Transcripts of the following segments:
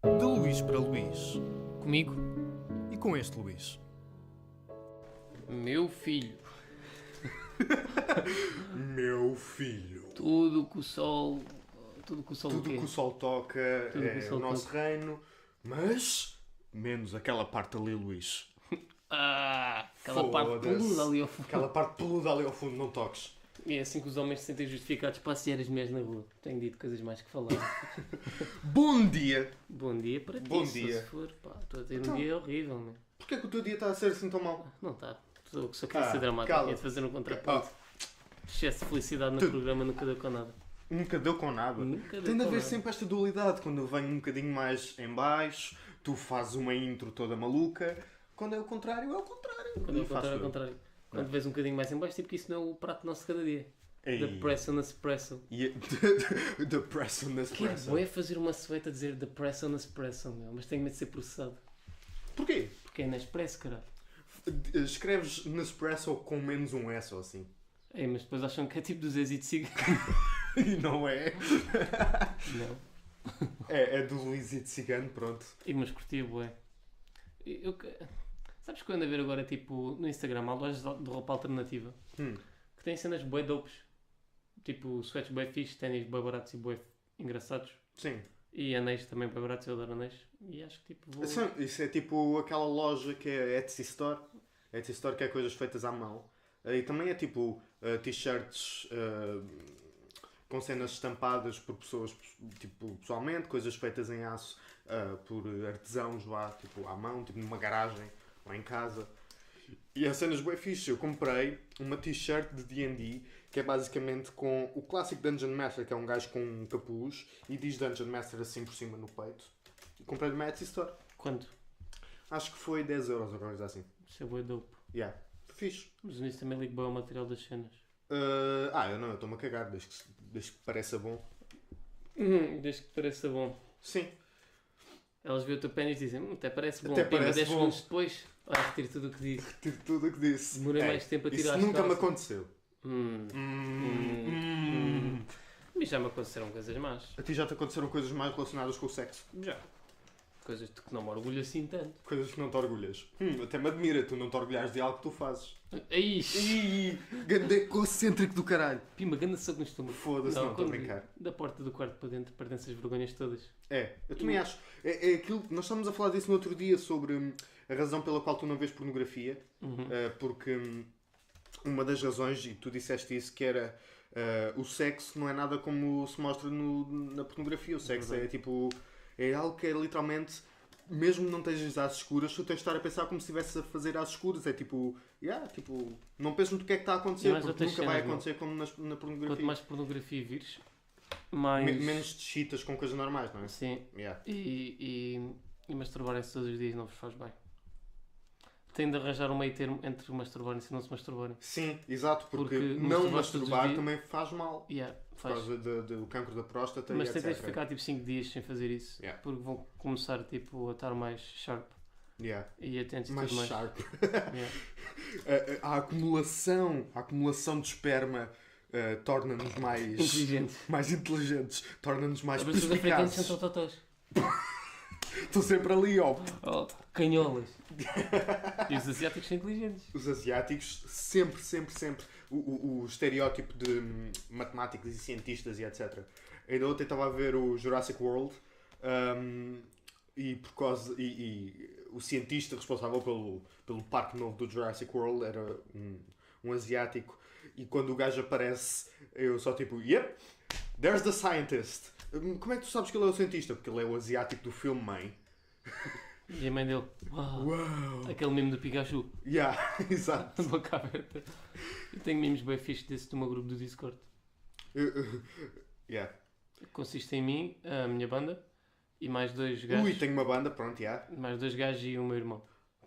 De Luís para Luís. Comigo, E com este Luís. meu filho, Meu filho. tudo que o sol. Tudo que o sol Tudo quer. que o sol toca Tudo que é o sol o nosso toca. reino, mas menos aquela parte ali, Luís. Aquela parte Foda-se. peluda ali ao fundo. Aquela parte peluda ali ao fundo, não toques. E é assim que os homens se sentem justificados para assear as mulheres na rua. Tenho dito coisas mais que falar. Bom dia! Bom dia para ti, Bom só dia. se for. Pá, estou a ter Então. um dia horrível, meu. Porquê que o teu dia está a ser assim tão mau? Não está. Só queria ser dramático. cala. Ia-te fazer um contraponto. Excesso de felicidade no Tu- programa nunca deu com nada. Nunca deu com nada. Nunca deu Tem de com haver nada. sempre esta dualidade. Quando eu venho um bocadinho mais em baixo, tu fazes uma intro toda maluca. Quando é o contrário, é o contrário. Quando é E o faço contrário, é o eu. contrário. Quando vês um bocadinho mais em baixo, tipo que isso não é o prato nosso de cada dia. Ei. Depressão na espresso. E Depressão na Que é espresso. bom é fazer uma sueta a dizer depressão na espresso, meu. Mas tenho medo de ser processado. Porquê? Porque é na expresso, caralho. Escreves Nespresso com menos um S ou assim. Ei, mas depois acham que é tipo do Zezito Cigano. E não é. Não. É do Luizito Cigano, pronto. E mas curtia, bué. Sabes que eu ando a ver agora, tipo, no Instagram, há lojas de roupa alternativa Hum. que têm cenas bué dopes. Tipo, sweats bué fixe, ténis bué baratos e bué engraçados. Sim. E anéis também bué baratos, eu adoro anéis. E acho que tipo vou... Isso é tipo aquela loja que é Etsy Store. Etsy Store que é coisas feitas à mão. E também é tipo t-shirts com cenas estampadas por pessoas, tipo, pessoalmente, coisas feitas em aço por artesãos lá, tipo, à mão, tipo numa garagem ou em casa. E as cenas bem fixe. Eu comprei uma t-shirt de D&D que é basicamente com o clássico Dungeon Master, que é um gajo com um capuz e diz Dungeon Master assim por cima no peito. E comprei numa Etsy Store. Quanto? Acho que foi 10 euros ou coisa assim. Isso é bué dope. Yeah. Fixe. Mas nisso também ligo bem ao material das cenas. Eu estou-me a cagar, desde que pareça bom. Desde que pareça bom. Sim. Elas veem o teu pênis e dizem, até parece bom. Até Pimba, parece 10 bom. segundos depois, retiro tudo o que disse. Tive tudo o que disse. Demorei mais tempo a tirar isso as nunca me calças. aconteceu. Mas já me aconteceram coisas más. A ti já te aconteceram coisas mais relacionadas com o sexo? Já. Coisas de que não me orgulho assim tanto. Coisas que não te orgulhas. Até me admira, tu não te orgulhares de algo que tu fazes. Aí, Ih, ganda egocêntrico do caralho. pimba, ganda soco no estômago. Foda-se, não, estou a quando brincar. Da porta do quarto para dentro perdem essas vergonhas todas. É, eu também acho. É aquilo, nós estávamos a falar disso no outro dia sobre a razão pela qual tu não vês pornografia. Porque uma das razões, e tu disseste isso, que era o sexo não é nada como se mostra na pornografia. O sexo é tipo. É algo que é literalmente. Mesmo não estejas às escuras, tu tens de estar a pensar como se estivesse a fazer às escuras. É tipo. Não penses no que é que está a acontecer, E mais porque outras nunca vai cenas, acontecer como na pornografia. Quanto mais pornografia vires, mais... Menos te chitas com coisas normais, não é? Sim. Yeah. E masturbarem-se todos os dias não vos faz bem. Tem de arranjar um meio termo entre masturbarem-se e não se masturbarem. Sim, exato, porque Porque não masturbar todos os masturbar dias- também faz mal. Yeah, Por faz. causa do cancro da próstata Mas e tentem etc. ficar tipo 5 dias sem fazer isso. Yeah. Porque vão começar tipo, a estar mais sharp Yeah. e atentos e Mais tudo mais. sharp. Yeah. A acumulação de esperma torna-nos mais Inteligente. mais inteligentes, torna-nos mais As pessoas africanas perspicazes. são totós. Estou sempre ali, ó. Oh, canholas. E os asiáticos são inteligentes. Os asiáticos, sempre. O estereótipo de matemáticos e cientistas e etc. Ainda ontem estava a ver o Jurassic World e o cientista responsável pelo parque novo do Jurassic World era um asiático. E quando o gajo aparece, eu só tipo, yep, there's the scientist. Como é que tu sabes que ele é o cientista? Porque ele é o asiático do filme Mãe. E a mãe dele, uau, Uau! aquele meme do Pikachu, Yeah, exato. de boca aberta. Eu tenho memes bem fixos desse do meu grupo do Discord. Yeah. Consiste em mim, a minha banda, e mais dois gajos. Ui, tenho uma banda, pronto, yeah. Mais dois gajos e o meu irmão.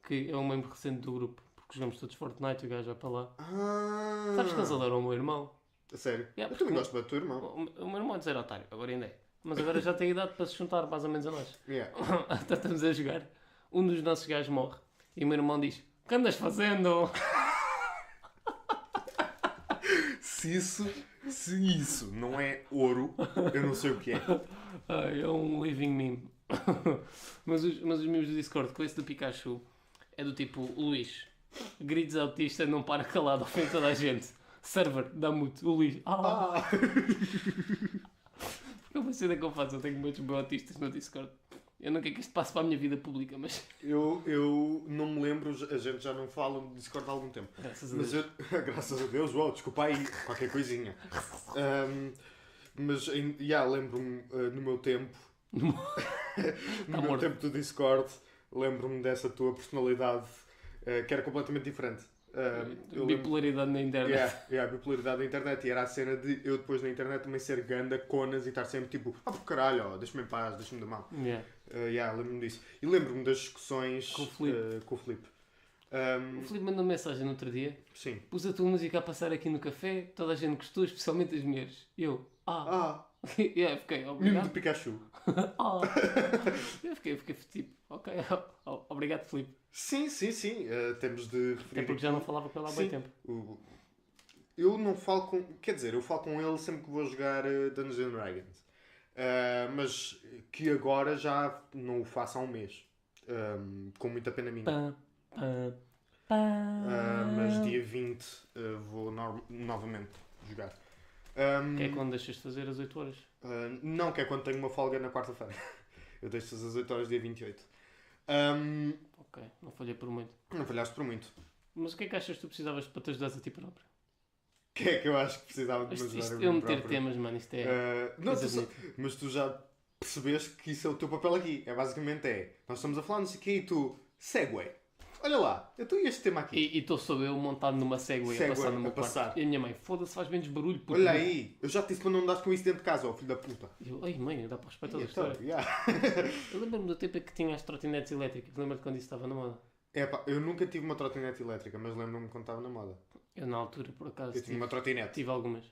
Que é um membro recente do grupo. Porque jogamos todos Fortnite e o gajo vai para lá. Ah, Sabes que eles adoram o meu irmão? a sério? Yeah, Eu também porque- gosto do teu irmão. O meu irmão é de ser otário, agora ainda é. Mas agora já tem idade para se juntar mais ou menos a nós. Yeah. Então estamos a jogar. Um dos nossos gajos morre. E o meu irmão diz: o que andas fazendo? Se isso não é ouro, eu não sei o que é. Ai, é um living meme. mas os memes do Discord com esse do Pikachu é do tipo, Luís, gritos autista, não para calado, ofende toda a gente. Server, dá mute. O Luís, Porque é uma cena que eu faço, eu tenho muitos meus autistas no Discord. Eu não quero que isto passe para a minha vida pública, mas... Eu não me lembro, a gente já não fala no Discord há algum tempo. Graças a Deus. Graças a Deus, desculpa aí, qualquer coisinha. Mas, lembro-me no meu tempo, no meu tempo do Discord, lembro-me dessa tua personalidade que era completamente diferente. Bipolaridade na internet. Bipolaridade na internet. E era a cena de eu depois na internet também ser ganda, conas e estar sempre tipo, por caralho, deixa-me em paz, deixa-me da mão. Lembro-me disso. E lembro-me das discussões com o Filipe. O Filipe mandou mensagem no outro dia. Sim. Pus a tua música a passar aqui no café, toda a gente gostou, especialmente as mulheres. Eu, fiquei, obrigado. Mesmo do Pikachu. Eu fiquei tipo, ok, obrigado, Filipe. Sim. Temos de referir. Até porque já não falava com ele há bem tempo. Eu não falo com. Quer dizer, eu falo com ele sempre que vou jogar Dungeons and Dragons. Mas que agora já não o faço há um mês. Com muita pena minha. Mas dia 20 vou novamente jogar. Que é quando deixas de fazer às 8 horas? Não, que é quando tenho uma folga na quarta-feira. Eu deixo às 8 horas dia 28. Ok, não falhei por muito. Não falhaste por muito. Mas o que é que achas que tu precisavas para te ajudares a ti próprio? O que é que eu acho que precisava de me ajudar isto a mim eu meter próprio? temas, mano, isto é... Mas tu já percebeste que isso é o teu papel aqui. Basicamente nós estamos a falar, não sei o quê, e tu, segue. Olha lá, eu estou este tema aqui. E estou só eu montado numa Segway a passar no meu quarto. E a minha mãe, foda-se, faz menos barulho. Olha aí, eu já te disse para não andares com isso dentro de casa, ó filho da puta. E eu, ei mãe, dá para respeitar a história. Eu lembro-me do tempo em que tinha as trotinetes elétricas. Lembro-te quando isso estava na moda? Eu nunca tive uma trotinete elétrica, mas lembro-me quando estava na moda. Eu na altura, por acaso, eu tinha uma trotinete. Tive algumas.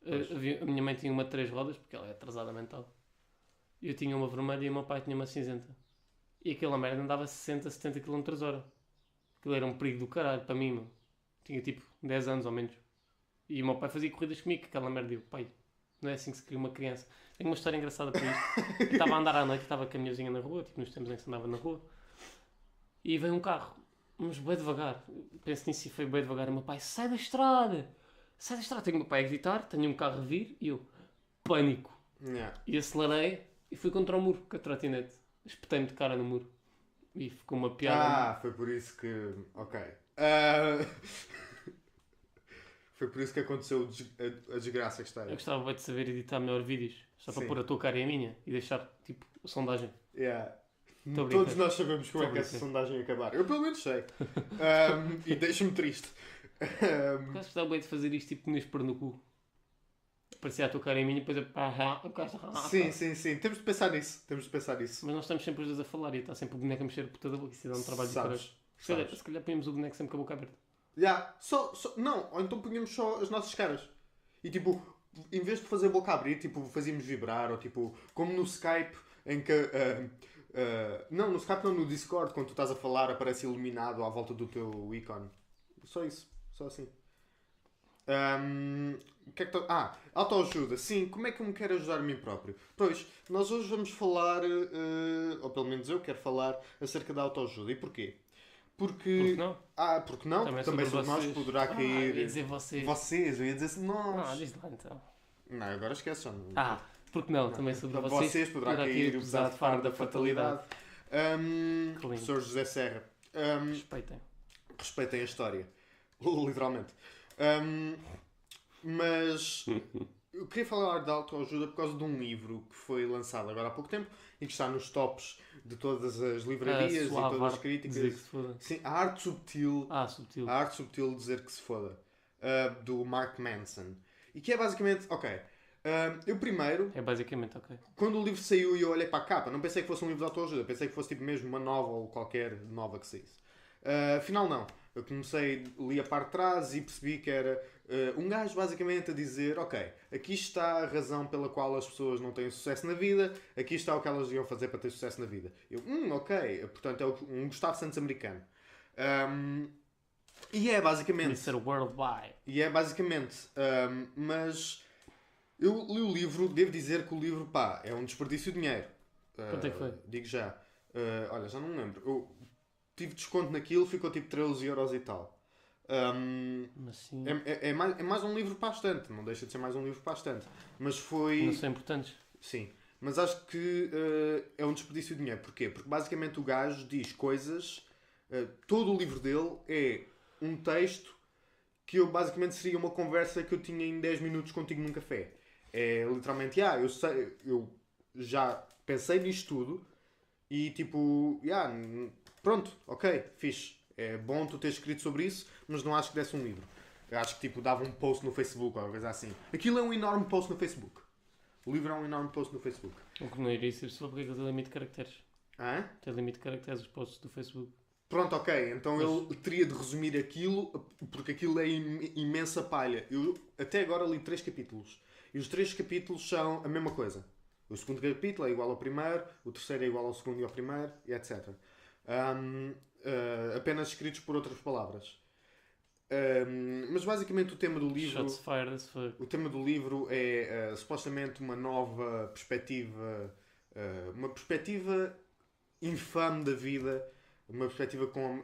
A minha mãe tinha uma de 3 rodas, porque ela é atrasada mental. Eu tinha uma vermelha e o meu pai tinha uma cinzenta. E aquela merda andava 60, 70 km/h. Aquilo era um perigo do caralho para mim, meu. Tinha tipo 10 anos ou menos. E o meu pai fazia corridas comigo, aquela merda. E eu, pai, não é assim que se cria uma criança. Tenho uma história engraçada para isto. Eu estava a andar à noite, estava com a minhazinha na rua, tipo nos tempos em que se andava na rua. E veio um carro, mas bem devagar. Penso nisso e foi bem devagar. E o meu pai, sai da estrada! Sai da estrada! Tenho o meu pai a gritar, tenho um carro a vir e eu, pânico. E acelerei e fui contra o muro com a trotinete. Espetei-me de cara no muro. E ficou uma piada. Foi por isso que... Ok. Foi por isso que aconteceu a desgraça que está aí. Eu gostava bem de saber editar melhor vídeos. Só para pôr a tua cara e a minha. E deixar, tipo, a sondagem. Todos nós sabemos como é que essa sondagem ia acabar. Eu pelo menos sei. E deixa-me triste. Eu gostava bem de fazer isto, tipo, neste pôr no cu. Parecia a tua cara e a minha, depois Sim. Temos de pensar nisso. Mas nós estamos sempre os dois a falar e está sempre o boneco a mexer a puta da boca. Isso dá um trabalho de caralho. Se calhar punhamos o boneco sempre com a boca aberta. Não, ou então punhamos só as nossas caras. E tipo, em vez de fazer a boca abrir, tipo, fazíamos vibrar. Ou tipo, como no Skype, em que... não, no Skype não, no Discord, quando tu estás a falar, aparece iluminado à volta do teu ícone. Só isso. Só assim. O que é que autoajuda. Sim, como é que eu me quero ajudar a mim próprio? Pois, nós hoje vamos falar, ou pelo menos eu quero falar, acerca da autoajuda. E porquê? Porque não? Porque não? Também sobre nós poderá cair... Eu ia dizer vocês. Vocês, eu ia dizer nós. Diz lá então. Não, agora esquece. Porque não? Também sobre vocês poderá cair o pesado fardo da fatalidade. Professor José Serra. Respeitem a história. Literalmente. Mas eu queria falar de autoajuda por causa de um livro que foi lançado agora há pouco tempo e que está nos tops de todas as livrarias e todas as críticas. Sim, a arte subtil. Subtil. A arte subtil de dizer que se foda. Do Mark Manson. E que é basicamente, eu primeiro... É basicamente, ok. Quando o livro saiu e eu olhei para a capa, não pensei que fosse um livro de autoajuda, pensei que fosse tipo mesmo uma nova ou qualquer nova que saísse. Afinal não. Eu li a parte de trás e percebi que era um gajo basicamente a dizer, aqui está a razão pela qual as pessoas não têm sucesso na vida, aqui está o que elas deviam fazer para ter sucesso na vida. Portanto é um Gustavo Santos americano. E é basicamente... Mr. Worldwide. Mas eu li o livro, devo dizer que o livro, é um desperdício de dinheiro. Quanto é que foi? Digo já. Olha, já não me lembro. Eu tive desconto naquilo, ficou tipo 13€ e tal. Mas sim, É mais um livro para a estante, não deixa de ser mais um livro para a estante. Mas não foi. são importantes. Sim. Mas acho que é um desperdício de dinheiro. Porquê? Porque basicamente o gajo diz coisas. Todo o livro dele é um texto que eu basicamente seria uma conversa que eu tinha em 10 minutos contigo num café. É literalmente, eu sei, eu já pensei nisto tudo e tipo, pronto, ok, fixe. É bom tu teres escrito sobre isso, mas não acho que desse um livro. Eu acho que tipo, dava um post no Facebook ou uma coisa assim. Aquilo é um enorme post no Facebook. O livro é um enorme post no Facebook. O que não iria ser só porque aquilo tem limite de caracteres. Hã? Tem limite de caracteres os posts do Facebook. Pronto, ok. Então ele teria de resumir aquilo, porque aquilo é imensa palha. Eu até agora li 3 capítulos. E os 3 capítulos são a mesma coisa. O segundo capítulo é igual ao primeiro, o terceiro é igual ao segundo e ao primeiro, e etc. Apenas escritos por outras palavras. Mas basicamente o tema do livro... Shots fired as fuck. O tema do livro é supostamente uma nova perspectiva... uma perspectiva infame da vida, uma perspectiva com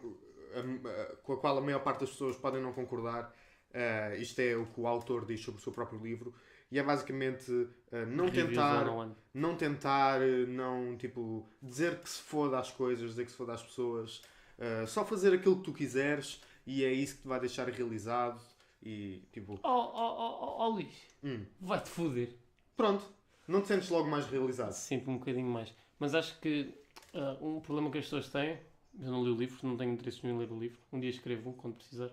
a qual a maior parte das pessoas podem não concordar. Isto é o que o autor diz sobre o seu próprio livro. E é basicamente não tentar, tipo, dizer que se foda às coisas, dizer que se foda às pessoas. Só fazer aquilo que tu quiseres e é isso que te vai deixar realizado. E tipo... Luís, vai-te foder. Pronto, não te sentes logo mais realizado. Sinto um bocadinho mais. Mas acho que um problema que as pessoas têm, eu não li o livro, não tenho interesse nenhum em ler o livro. Um dia escrevo um quando precisar.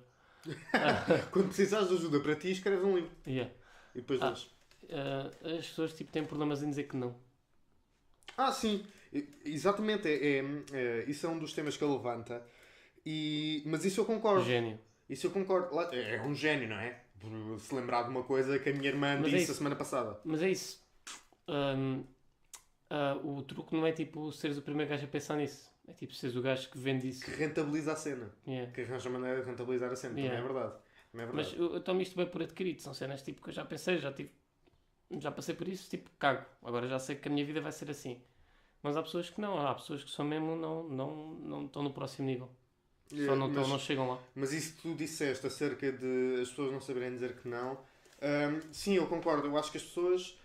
Quando precisares de ajuda para ti, escreves um livro. Yeah. E depois dás. As pessoas tipo, têm problemas em dizer que não. Sim. Exatamente. Isso é um dos temas que ele levanta. Mas isso eu concordo. Gênio. Isso eu concordo. É um gênio, não é? Por se lembrar de uma coisa que a minha irmã disse a semana passada. Mas é isso. O truque não é tipo seres o primeiro gajo a pensar nisso. É tipo seres o gajo que vende isso. Que rentabiliza a cena. Yeah. Que arranja maneira de rentabilizar a cena. Yeah. Também é verdade. Mas eu tomo isto bem por adquirido. São cenas tipo que eu já pensei, já passei por isso, tipo, cago. Agora já sei que a minha vida vai ser assim. Mas há pessoas que não. Há pessoas que só mesmo não estão no próximo nível. Só não chegam lá. Mas isso que tu disseste acerca de as pessoas não saberem dizer que não. Sim, eu concordo. Eu acho que as pessoas...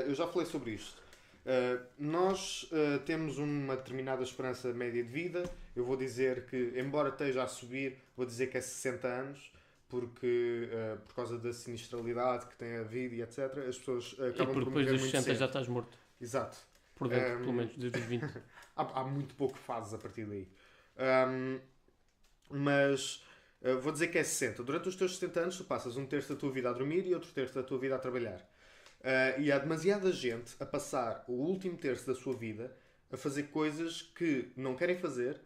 eu já falei sobre isto. Nós temos uma determinada esperança média de vida. Eu vou dizer que, embora esteja a subir, vou dizer que é 60 anos. Porque, por causa da sinistralidade que tem havido e etc., as pessoas acabam por morrer muito cedo. E depois dos 60 já estás morto. Exato. Por dentro, pelo menos, desde os 20. Há muito pouco fases a partir daí. Mas vou dizer que é 60. Durante os teus 60 anos tu passas um terço da tua vida a dormir e outro terço da tua vida a trabalhar. E há demasiada gente a passar o último terço da sua vida a fazer coisas que não querem fazer,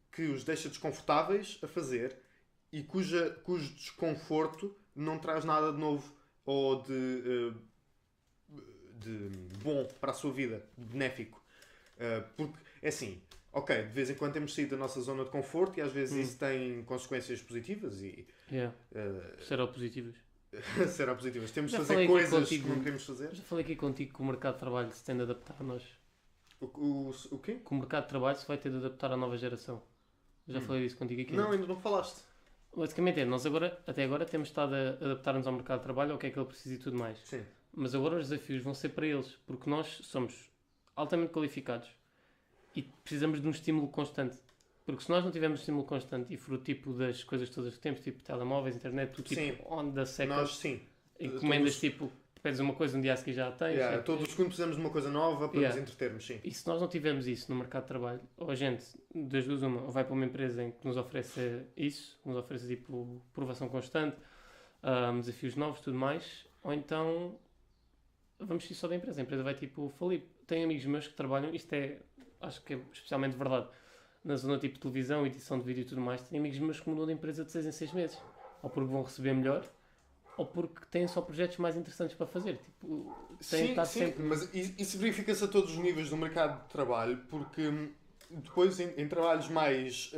que os deixa desconfortáveis a fazer e cujo desconforto não traz nada de novo ou de bom para a sua vida, de benéfico. Porque, é assim, ok, de vez em quando temos saído da nossa zona de conforto e às vezes isso tem consequências positivas e... Seropositivas. Seropositivas. Temos de fazer coisas que não queremos fazer. Já falei aqui contigo que o mercado de trabalho se tem de adaptar a nós. O quê? Que o mercado de trabalho se vai ter de adaptar à nova geração. Já falei disso contigo aqui. Não, ainda não falaste. Basicamente nós até agora temos estado a adaptar-nos ao mercado de trabalho, ao que é que ele precisa e tudo mais. Sim. Mas agora os desafios vão ser para eles, porque nós somos altamente qualificados e precisamos de um estímulo constante. Porque se nós não tivermos estímulo constante e for o tipo das coisas todas que temos, tipo telemóveis, internet, tudo tipo on the second, nós sim. Encomendas tipo, pedes uma coisa, um dia a seguir já a tens. Todos os segundos precisamos de uma coisa nova para nos entretermos, sim. E se nós não tivermos isso no mercado de trabalho, ou a gente, das duas uma, ou vai para uma empresa em que nos oferece isso, nos oferece tipo provação constante, desafios novos, tudo mais, ou então vamos sair só da empresa. A empresa vai tipo falir. Tenho amigos meus que trabalham, acho que é especialmente verdade, na zona tipo televisão, edição de vídeo e tudo mais. Tenho amigos meus que mudam de empresa de 6 em 6 meses. Ou porque vão receber melhor, ou porque têm só projetos mais interessantes para fazer. Tipo, sim, sempre... mas isso verifica-se a todos os níveis do mercado de trabalho, porque depois em trabalhos mais...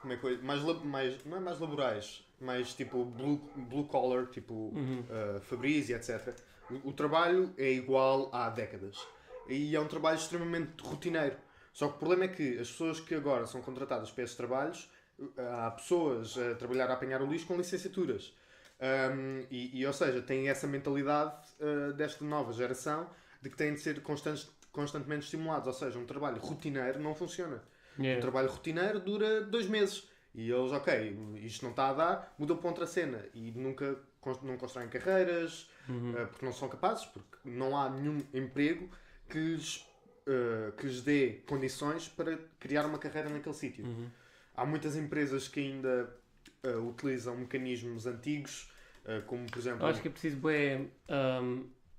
como é que não é mais laborais, mais tipo blue collar, tipo Fabrício, etc. O trabalho é igual há décadas. e é um trabalho extremamente rotineiro. Só que o problema é que as pessoas que agora são contratadas para esses trabalhos, há pessoas a trabalhar a apanhar o lixo com licenciaturas. Ou seja, têm essa mentalidade desta nova geração de que têm de ser constantemente estimulados. Ou seja, um trabalho rotineiro não funciona. Yeah. Um trabalho rotineiro dura 2 meses. E eles, ok, isto não está a dar, mudam para outra cena. E nunca não constroem carreiras, porque não são capazes, porque não há nenhum emprego que lhes dê condições para criar uma carreira naquele sítio. Há muitas empresas que ainda utilizam mecanismos antigos, como por exemplo... Eu acho que é preciso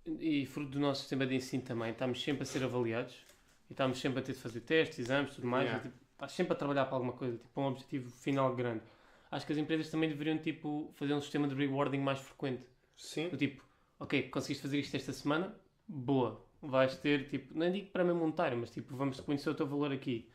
e fruto do nosso sistema de ensino também, estamos sempre a ser avaliados e estamos sempre a ter de fazer testes, exames, tudo mais, Yeah. e, tipo, estás sempre a trabalhar para alguma coisa, tipo, um objetivo final grande. Acho que as empresas também deveriam tipo, fazer um sistema de rewarding mais frequente. Sim. Do tipo, ok, conseguiste fazer isto esta semana, boa, vais ter, tipo, não digo para mim monetário, mas tipo, vamos reconhecer o teu valor aqui.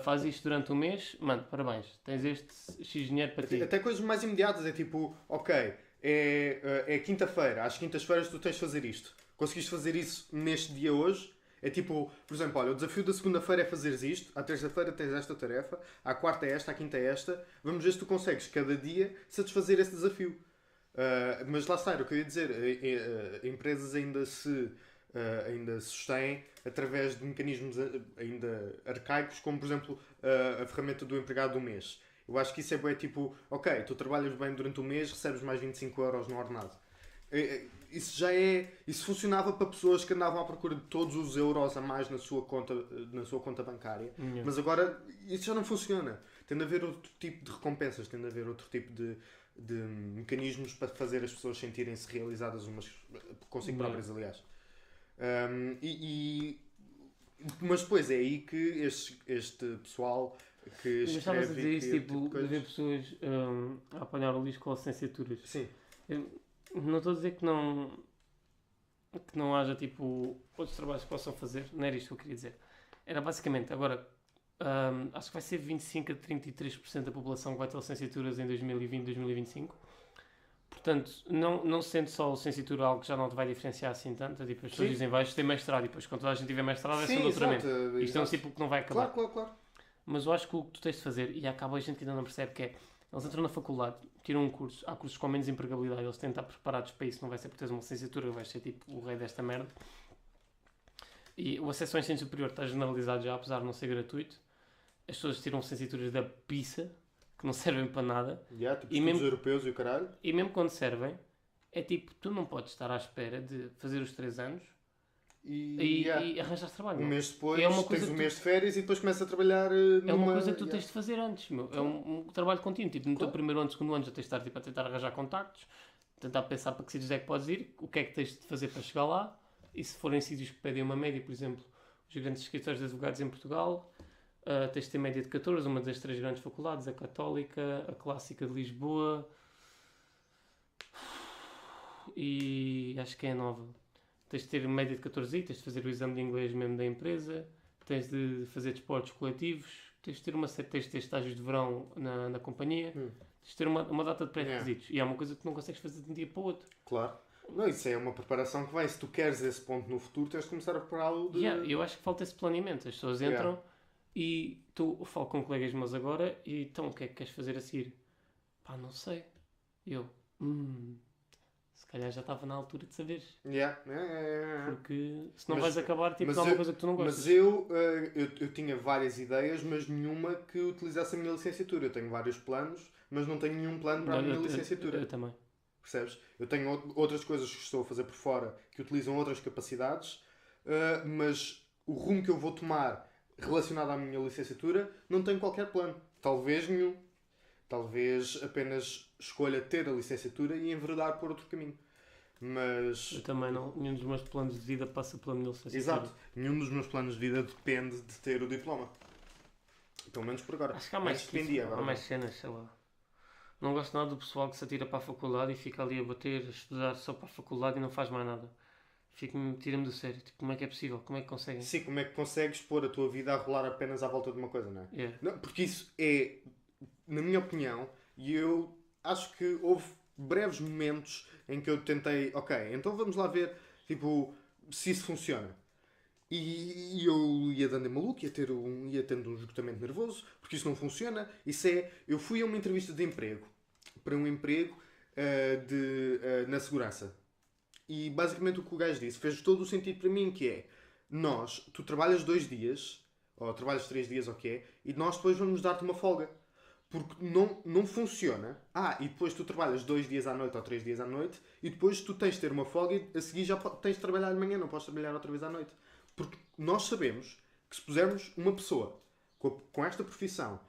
Faz isto durante um mês, mano, parabéns, tens este X dinheiro para ti. Até coisas mais imediatas, é tipo, ok, é quinta-feira, às quintas-feiras tu tens de fazer isto. Conseguiste fazer isso neste dia hoje? É tipo, por exemplo, olha, o desafio da segunda-feira é fazeres isto, à terça-feira tens esta tarefa, à quarta é esta, à quinta é esta. Vamos ver se tu consegues cada dia satisfazer esse desafio. Mas lá está, era o que eu ia dizer, empresas ainda se sustêm através de mecanismos ainda arcaicos, como por exemplo a ferramenta do empregado do mês. Eu acho que isso é bem tipo, ok, tu trabalhas bem durante o mês, recebes mais 25€ no ordenado. Isso funcionava para pessoas que andavam à procura de todos os euros a mais na sua conta bancária. Mas agora isso já não funciona. Tem de haver outro tipo de recompensas, tem de haver outro tipo de mecanismos para fazer as pessoas sentirem-se realizadas umas consigo próprias, aliás. Mas depois é aí que este pessoal que Mas estavas a dizer isso, tipo, de de ver pessoas a apanhar o lixo com licenciaturas. Sim. Não estou a dizer que não haja tipo outros trabalhos que possam fazer, não era isto que eu queria dizer. Era basicamente, agora acho que vai ser 25 a 33% da população que vai ter licenciaturas em 2020, 2025. Portanto, não sendo só a licenciatura algo que já não te vai diferenciar assim tanto, tipo, as pessoas dizem vais ter mestrado e depois quando toda a gente tiver mestrado é só doutoramento. Isto é um ciclo que não vai acabar. Claro. Mas eu acho que o que tu tens de fazer, e acaba a gente que ainda não percebe, que é eles entram na faculdade, tiram um curso, há cursos com menos empregabilidade, eles têm de estar preparados para isso, não vai ser porque tens uma licenciatura, vais ser tipo o rei desta merda. E o acesso ao ensino superior está generalizado já, apesar de não ser gratuito. As pessoas tiram licenciaturas da pizza, que não servem para nada. Tipo e mesmo, europeus e o caralho. E mesmo quando servem, é tipo, tu não podes estar à espera de fazer os 3 anos e arranjar trabalho. Um mês depois tens um mês de férias e depois começas a trabalhar É uma coisa que tu tens de fazer antes, meu. É um trabalho contínuo. Tipo, no teu primeiro ano, segundo ano, já tens de estar tipo, a tentar arranjar contactos, tentar pensar para que sítios é que podes ir, o que é que tens de fazer para chegar lá, e se forem sítios que pedem uma média, por exemplo, os grandes escritórios de advogados em Portugal, tens de ter média de 14, uma das 3 grandes faculdades, a Católica, a Clássica de Lisboa e acho que é a Nova. Tens de ter média de 14 tens de fazer o exame de inglês mesmo da empresa, tens de fazer desportos coletivos, tens de ter estágios de verão na companhia, tens de ter uma data de pré-requisitos. E é uma coisa que não consegues fazer de um dia para o outro. Claro. Não, isso é uma preparação que vem. Se tu queres esse ponto no futuro, tens de começar a prepará-lo de... Eu acho que falta esse planeamento. As pessoas entram e eu falo com colegas meus agora e então o que é que queres fazer a seguir? Pá, não sei. Eu, se calhar já estava na altura de saberes. Porque se não vais acabar, tipo, não é uma coisa que tu não gostas. Mas eu tinha várias ideias, mas nenhuma que utilizasse a minha licenciatura. Eu tenho vários planos, mas não tenho nenhum plano para a minha licenciatura. Eu também. Percebes? Eu tenho outras coisas que estou a fazer por fora que utilizam outras capacidades, mas o rumo que eu vou tomar relacionado à minha licenciatura não tenho qualquer plano. Talvez nenhum. Talvez apenas escolha ter a licenciatura e enveredar por outro caminho. Mas... Eu também não. Nenhum dos meus planos de vida passa pela minha licenciatura. Exato. Nenhum dos meus planos de vida depende de ter o diploma. Pelo menos por agora. Acho que há mais cenas, sei lá. Não gosto nada do pessoal que se atira para a faculdade e fica ali a bater, a estudar só para a faculdade e não faz mais nada. Tira-me do sério. Tipo, como é que é possível? Como é que conseguem? Sim, como é que consegues pôr a tua vida a rolar apenas à volta de uma coisa, não é? Não, porque isso é, na minha opinião, e eu acho que houve breves momentos em que eu tentei, ok, então vamos lá ver, tipo, se isso funciona. E eu ia dando em maluco, ia tendo um esgotamento nervoso, porque isso não funciona. Eu fui a uma entrevista de emprego, para um emprego na segurança. E basicamente o que o gajo disse fez todo o sentido para mim, que é, tu trabalhas 2 dias, ou trabalhas 3 dias, ou o que é, e nós depois vamos dar-te uma folga. Porque não funciona. E depois tu trabalhas 2 dias à noite ou 3 dias à noite, e depois tu tens de ter uma folga e a seguir já tens de trabalhar de manhã, não podes trabalhar outra vez à noite. Porque nós sabemos que se pusermos uma pessoa com esta profissão,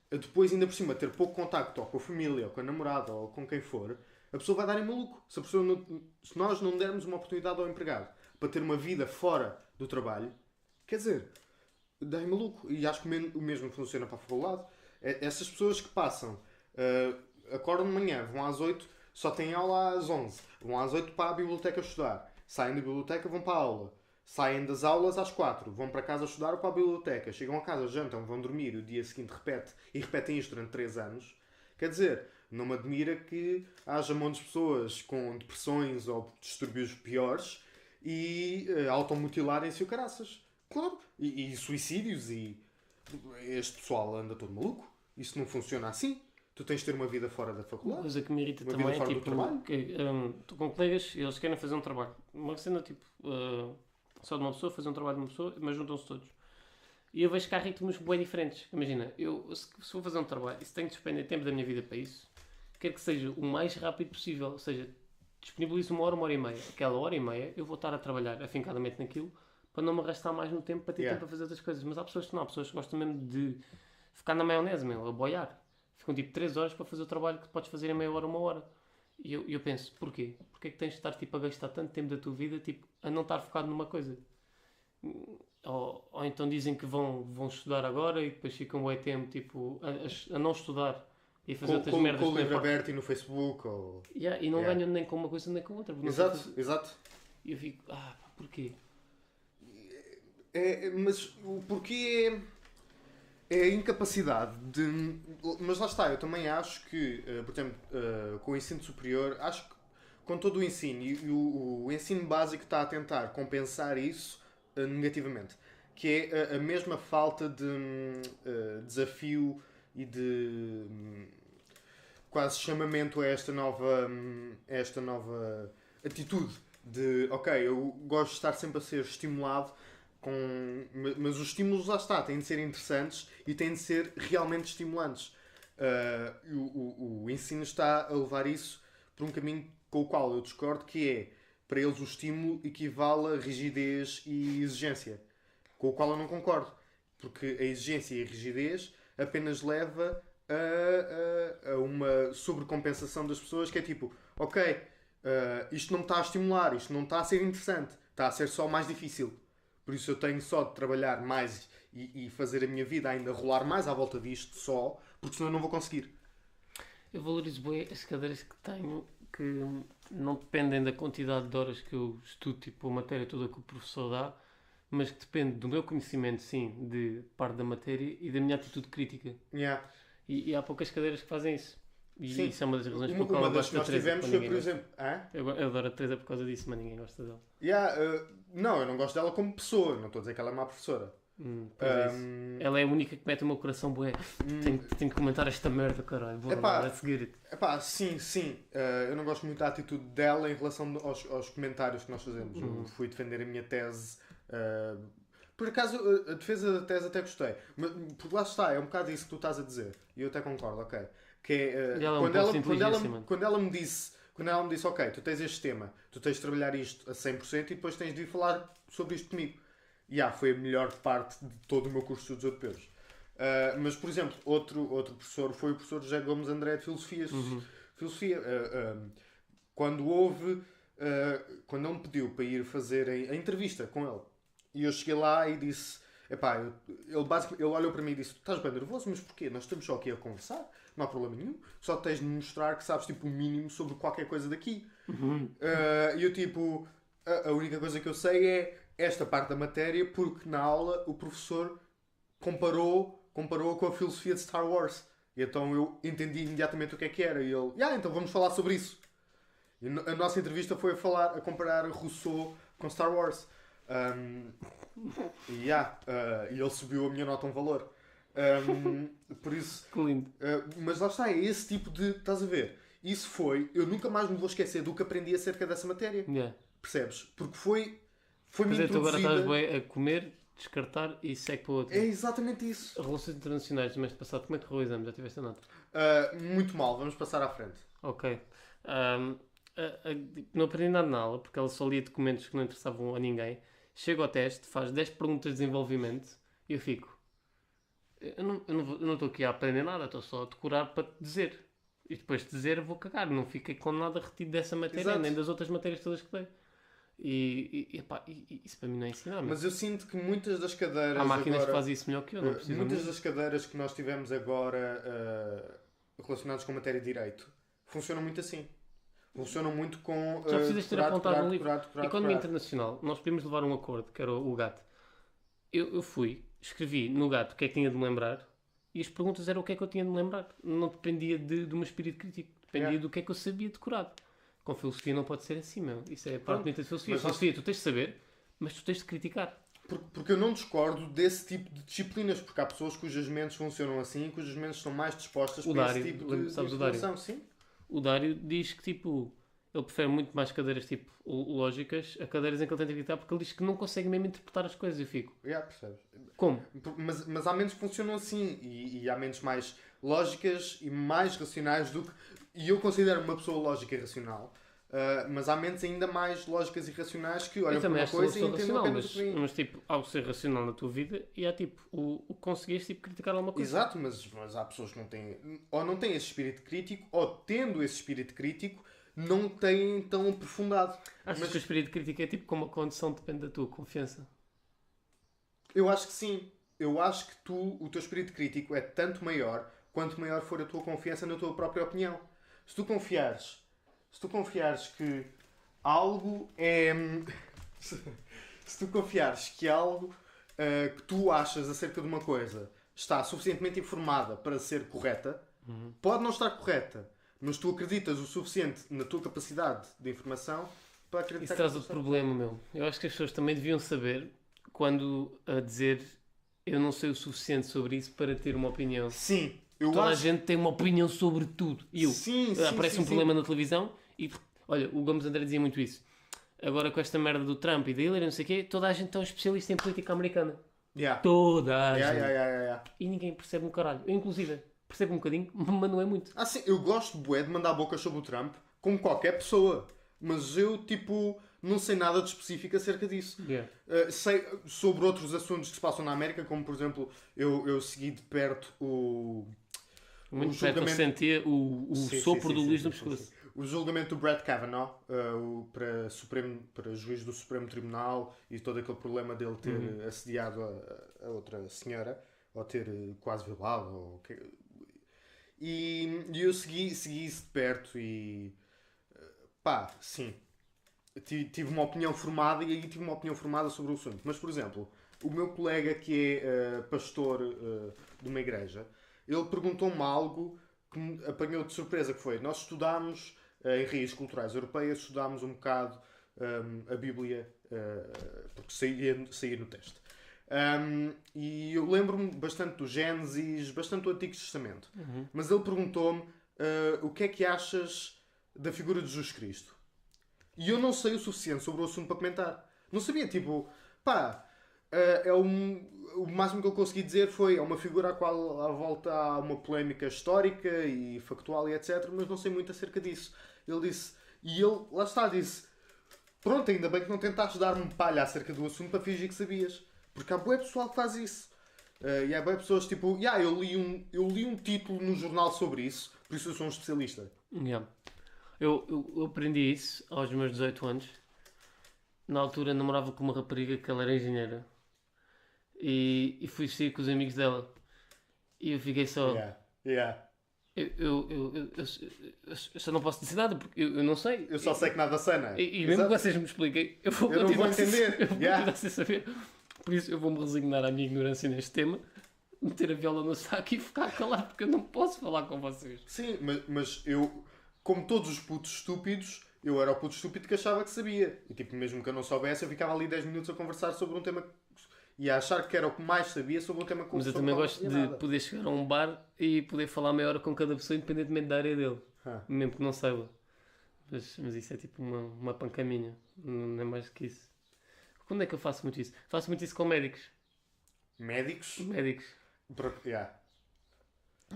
depois ainda por cima ter pouco contacto ou com a família, ou com a namorada, ou com quem for, a pessoa vai dar em maluco. Se nós não dermos uma oportunidade ao empregado para ter uma vida fora do trabalho, quer dizer, dá em maluco. E acho que o mesmo funciona para a faculdade. Essas pessoas que passam, acordam de manhã, vão às 8, só têm aula às 11, vão às 8 para a biblioteca estudar, saem da biblioteca, vão para a aula, saem das aulas às 4, vão para casa estudar ou para a biblioteca, chegam a casa, jantam, vão dormir, e o dia seguinte repetem isto durante 3 anos. Quer dizer, não me admira que haja montes de pessoas com depressões ou distúrbios piores e automutilarem-se o caraças. Claro, e suicídios, e este pessoal anda todo maluco. Isso não funciona assim. Tu tens de ter uma vida fora da faculdade. Uma coisa que me irrita também é tipo, estou com colegas e eles querem fazer um trabalho. Uma cena tipo, só de uma pessoa, fazer um trabalho de uma pessoa, mas juntam-se todos. E eu vejo que há ritmos bem diferentes. Imagina, se vou fazer um trabalho e se tenho de despender tempo da minha vida para isso, quero que seja o mais rápido possível. Ou seja, disponibilizo 1 hora, 1 hora e meia. Aquela 1 hora e meia eu vou estar a trabalhar afincadamente naquilo para não me arrastar mais no tempo para ter tempo para fazer outras coisas. Mas há pessoas que não, há pessoas que gostam mesmo de ficar na maionese, a boiar. Ficam tipo 3 horas para fazer o trabalho que podes fazer em meia hora, 1 hora. E eu penso, porquê? Porquê é que tens de estar tipo, a gastar tanto tempo da tua vida tipo, a não estar focado numa coisa? Ou então dizem que vão estudar agora e depois ficam bué tempo tipo, a não estudar e a fazer outras merdas. Com o livro aberto e no Facebook. E não ganham nem com uma coisa nem com outra. Exato. E eu fico, porquê? Mas o porquê é a incapacidade de... Mas lá está, eu também acho que, por exemplo, com o ensino superior, acho que com todo o ensino, e o ensino básico está a tentar compensar isso negativamente, que é a mesma falta de desafio e de quase chamamento a esta nova atitude de, ok, eu gosto de estar sempre a ser estimulado, mas os estímulos, lá está, têm de ser interessantes e têm de ser realmente estimulantes. O ensino está a levar isso por um caminho com o qual eu discordo, que é, para eles o estímulo equivale a rigidez e exigência, com o qual eu não concordo, porque a exigência e a rigidez apenas leva a uma sobrecompensação das pessoas, que é tipo, ok, isto não me está a estimular, isto não está a ser interessante, está a ser só mais difícil. Por isso eu tenho só de trabalhar mais e fazer a minha vida ainda rolar mais à volta disto só, porque senão eu não vou conseguir. Eu valorizo bem as cadeiras que tenho, que não dependem da quantidade de horas que eu estudo, tipo a matéria toda que o professor dá, mas que depende do meu conhecimento, sim, de parte da matéria e da minha atitude crítica. Yeah. E há poucas cadeiras que fazem isso. E sim. Isso é uma das razões por qual eu gosto da Teresa. Uma das que nós tivemos foi, por exemplo... Eu adoro a Teresa por causa disso, mas ninguém gosta dela. Não, eu não gosto dela como pessoa. Não estou a dizer que ela é má professora. Ela é a única que mete o meu coração bué. Tenho que comentar esta merda, caralho. Vou lá, let's get it. Sim. Eu não gosto muito da atitude dela em relação aos comentários que nós fazemos. Eu fui defender a minha tese... Por acaso, a defesa da tese até gostei. Mas, porque lá está, é um bocado isso que tu estás a dizer. E eu até concordo, ok. Que é, quando ela me disse, ok, tu tens este tema, tu tens de trabalhar isto a 100% e depois tens de ir falar sobre isto comigo. Foi a melhor parte de todo o meu curso de estudos europeus. Mas, por exemplo, outro professor foi o professor José Gomes André de Filosofia. Quando ele me pediu para ir fazer a entrevista com ele, e eu cheguei lá e disse, ele olhou para mim e disse, estás bem nervoso, mas porquê? Nós estamos só aqui a conversar, não há problema nenhum, só tens de mostrar que sabes tipo o mínimo sobre qualquer coisa daqui. E eu tipo, a única coisa que eu sei é esta parte da matéria, porque na aula o professor comparou com a filosofia de Star Wars. E então eu entendi imediatamente o que era. E ele, então vamos falar sobre isso. E a nossa entrevista foi a comparar Rousseau com Star Wars. E ele subiu a minha nota um valor. Por isso... Que lindo. Mas lá está, é esse tipo de... Estás a ver? Isso foi... Eu nunca mais me vou esquecer do que aprendi acerca dessa matéria. Yeah. Percebes? Porque foi-me Mas é, tu agora introduzida... estás bem a comer, descartar e segue para o outro. É exatamente isso. Relações internacionais do mês passado, como é que correu o exame? Já tiveste a nota? Muito mal, vamos passar à frente. Ok. Não aprendi nada na aula, porque ela só lia documentos que não interessavam a ninguém. Chego ao teste, faz 10 perguntas de desenvolvimento e eu fico... Eu não estou aqui a aprender nada, estou só a decorar para te dizer. E depois de dizer vou cagar. Não fiquei com nada retido dessa matéria, Exato. nem das outras matérias todas que dei. E isso para mim não é ensinar. Mas eu sinto que muitas das cadeiras há máquinas agora, que fazem isso melhor que eu, não preciso muitas muito. das cadeiras que nós tivemos agora relacionadas com matéria de direito funcionam muito assim. Funcionam muito com... Já precisas ter apontado um livro. Economia Economia internacional. Nós podíamos levar um acordo, que era o GATT. Eu fui, escrevi no GATT o que é que tinha de me lembrar e as perguntas eram o que é que eu tinha de me lembrar. Não dependia do meu espírito crítico. Dependia do que é que eu sabia decorado. Com filosofia não pode ser assim, meu. Isso é a parte bonita de filosofia. Filosofia, tu tens de saber, mas tu tens de criticar. Porque eu não discordo desse tipo de disciplinas, porque há pessoas cujas mentes funcionam assim e cujas mentes estão mais dispostas para esse tipo de informação. Sim? O Dário diz que, tipo, ele prefere muito mais cadeiras, tipo, lógicas a cadeiras em que ele tem de acreditar, porque ele diz que não consegue mesmo interpretar as coisas. Eu fico... Percebes? Como? Mas há mentes que funcionam assim e há mentes mais lógicas e mais racionais do que... E eu considero uma pessoa lógica e racional, mas há mentes ainda mais lógicas e racionais que olham para uma coisa e entendem apenas por mim. Mas, tipo, há o ser racional na tua vida e há, tipo, o conseguires, tipo, criticar alguma coisa. Exato, mas há pessoas que não têm... Ou não têm esse espírito crítico, ou tendo esse espírito crítico, não têm tão aprofundado. Achas que o espírito crítico é, tipo, como a condição depende da tua confiança? Eu acho que sim. Eu acho que o teu espírito crítico é tanto maior quanto maior for a tua confiança na tua própria opinião. Se tu confiares que algo é... Se tu confiares que algo que tu achas acerca de uma coisa está suficientemente informada para ser correta, pode não estar correta, mas tu acreditas o suficiente na tua capacidade de informação para acreditar. Isso traz outro problema, meu. Eu acho que as pessoas também deviam saber quando a dizer eu não sei o suficiente sobre isso para ter uma opinião. Sim. Toda a gente tem uma opinião sobre tudo. E aparece um problema na televisão e, olha, o Gomes André dizia muito isso. Agora com esta merda do Trump e da Hillary, não sei o quê, toda a gente é um especialista em política americana. Toda a gente. E ninguém percebe um caralho. Eu, inclusive, percebo um bocadinho, mas não é muito. Sim, eu gosto bué de mandar bocas sobre o Trump, como qualquer pessoa. Mas eu, tipo, não sei nada de específico acerca disso. Sei sobre outros assuntos que se passam na América, como, por exemplo, eu segui de perto Muito perto eu sentia o sopro do Luís no pescoço. O julgamento do Brett Kavanaugh para juiz do Supremo Tribunal e todo aquele problema dele ter assediado a outra senhora, ou ter quase violado. E eu segui isso de perto e... sim. Tive uma opinião formada e aí tive uma opinião formada sobre o assunto. Mas, por exemplo, o meu colega que é pastor de uma igreja, ele perguntou-me algo que me apanhou de surpresa, que foi, nós estudámos em raízes culturais europeias, estudámos um bocado a Bíblia, porque saía no teste. E eu lembro-me bastante do Gênesis, bastante do Antigo Testamento. Mas ele perguntou-me o que é que achas da figura de Jesus Cristo. E eu não sei o suficiente sobre o assunto para comentar. Não sabia, tipo, o máximo que eu consegui dizer foi uma figura à volta há uma polémica histórica e factual e etc, mas não sei muito acerca disso. Ele disse, lá está, disse, pronto, ainda bem que não tentaste dar-me palha acerca do assunto para fingir que sabias. Porque há bué pessoal que faz isso. E há bué pessoas tipo, eu li um título no jornal sobre isso, por isso eu sou um especialista. Eu aprendi isso aos meus 18 anos. Na altura namorava com uma rapariga que ela era engenheira. E fui sair com os amigos dela. E eu fiquei só... Eu só não posso dizer nada porque eu não sei. Eu só sei que nada sei, não é? E mesmo que vocês me expliquem, eu vou continuar sem saber. Por isso eu vou-me resignar à minha ignorância neste tema, meter a viola no saco e ficar calado porque eu não posso falar com vocês. Sim, mas eu, como todos os putos estúpidos, Eu era o puto estúpido que achava que sabia. E tipo, mesmo que eu não soubesse, eu ficava ali 10 minutos a conversar sobre um tema e a achar que era o que mais sabia sobre um tema com Mas eu também gosto de poder chegar a um bar e poder falar meia hora com cada pessoa, independentemente da área dele. Mesmo que não saiba. Mas isso é tipo uma pancaminha. Não é mais do que isso. Quando é que eu faço muito isso? Faço muito isso com médicos. Médicos? Médicos. Yeah.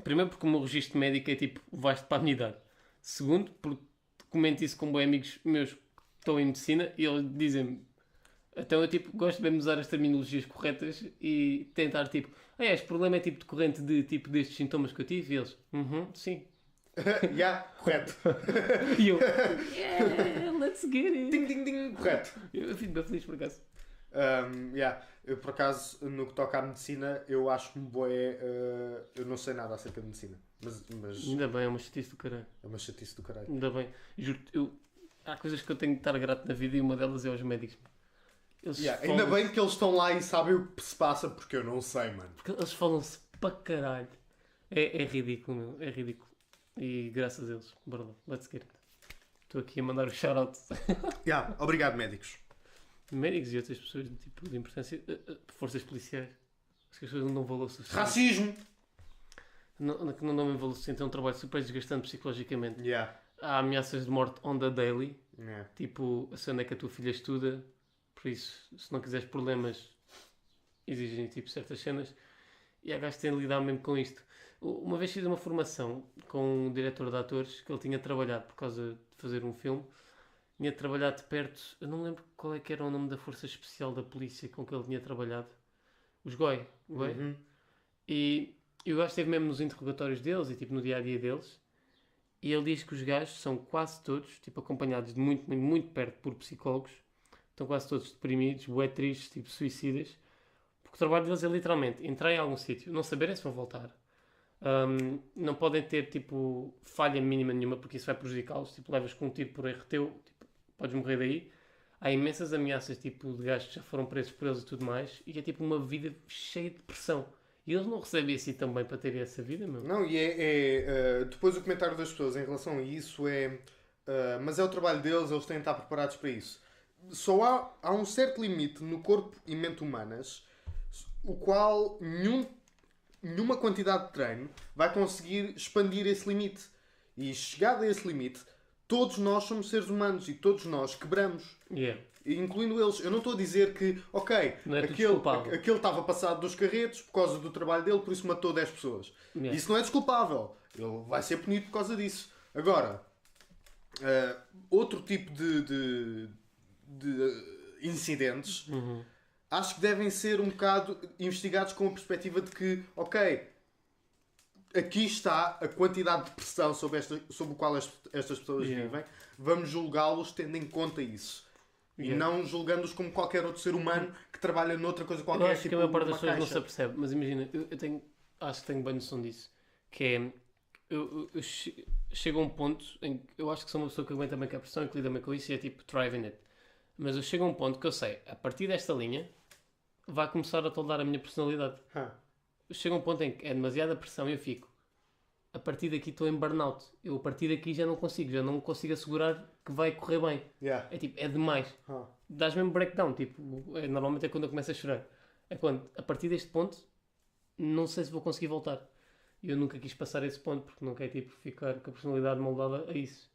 Primeiro porque o meu registro médico é tipo, vais-te para a minha idade. Segundo, porque comento isso com bons amigos meus que estão em medicina e eles dizem-me. Então eu tipo, gosto bem de usar as terminologias corretas e tentar tipo, este problema é tipo decorrente de tipo destes sintomas que eu tive e eles, sim. Correto. E eu, let's get it. Ding, ding, ding, correto. Eu fico bem feliz por acaso. Eu por acaso, no que toca à medicina, eu acho-me bué. Eu não sei nada acerca de medicina. Mas ainda bem, é uma chatice do caralho. é uma chatice do caralho. Ainda bem. Juro, há coisas que eu tenho de estar grato na vida e uma delas é aos médicos. Ainda bem que eles estão lá e sabem o que se passa, porque eu não sei, mano. Porque eles falam-se para caralho. É ridículo, meu. É ridículo. E graças a eles. Bora lá. Let's get it. Estou aqui a mandar o shout-out. Obrigado, médicos. Médicos e outras pessoas tipo, de importância. Forças policiais. Acho que as pessoas não dão valor suficiente. Racismo! Não dão mesmo valor suficiente. É um trabalho super desgastante psicologicamente. Yeah. Há ameaças de morte on the daily. Yeah. Tipo, a cena é que a tua filha estuda. Por isso, se não quiseres problemas, exigem tipo certas cenas. E há gajos que têm de lidar mesmo com isto. Uma vez fiz uma formação com um diretor de atores que ele tinha trabalhado por causa de fazer um filme. Tinha trabalhado de perto, eu não lembro qual é que era o nome da força especial da polícia com que ele tinha trabalhado. Os GOI. Uhum. E o gajo esteve mesmo nos interrogatórios deles e tipo no dia-a-dia deles. E ele diz que os gajos são quase todos, tipo acompanhados de muito, muito, muito perto por psicólogos. Estão quase todos deprimidos, bué tristes, tipo suicidas. Porque o trabalho deles é literalmente entrar em algum sítio, não saberem se vão voltar. Não podem ter tipo falha mínima nenhuma porque isso vai prejudicá-los. Tipo, levas com um tiro por erro teu, tipo, podes morrer daí. Há imensas ameaças tipo, de gajos que já foram presos por eles e tudo mais. E é tipo uma vida cheia de pressão. E eles não recebem assim também para terem essa vida, meu. Não, e depois o comentário das pessoas em relação a isso é mas é o trabalho deles, eles têm de estar preparados para isso. Só há um certo limite no corpo e mente humanas o qual nenhuma quantidade de treino vai conseguir expandir esse limite. E chegado a esse limite, todos nós somos seres humanos e todos nós quebramos. Yeah. Incluindo eles. Eu não estou a dizer que, aquele estava passado dos carretos por causa do trabalho dele, por isso matou 10 pessoas. Yeah. Isso não é desculpável. Ele vai ser punido por causa disso. Agora, outro tipo de incidentes acho que devem ser um bocado investigados com a perspectiva de que, aqui está a quantidade de pressão sobre o qual estas pessoas vivem, vamos julgá-los tendo em conta isso. E não julgando-os como qualquer outro ser humano que trabalha noutra coisa qualquer. Eu acho que a maior parte das pessoas não se apercebe, mas imagina, acho que tenho bem noção disso, que é, eu chego a um ponto em que eu acho que sou uma pessoa que aguenta bem com a pressão e que lida bem com isso e é tipo thriving it. Mas eu chego a um ponto que eu sei, a partir desta linha, vai começar a toldar a minha personalidade. Chega a um ponto em que é demasiada pressão e eu fico, a partir daqui estou em burnout. Eu a partir daqui já não consigo assegurar que vai correr bem. É tipo, é demais. Dás mesmo breakdown, tipo, normalmente é quando eu começo a chorar. É quando, a partir deste ponto, não sei se vou conseguir voltar. E eu nunca quis passar esse ponto, porque não quero tipo, ficar com a personalidade moldada a isso.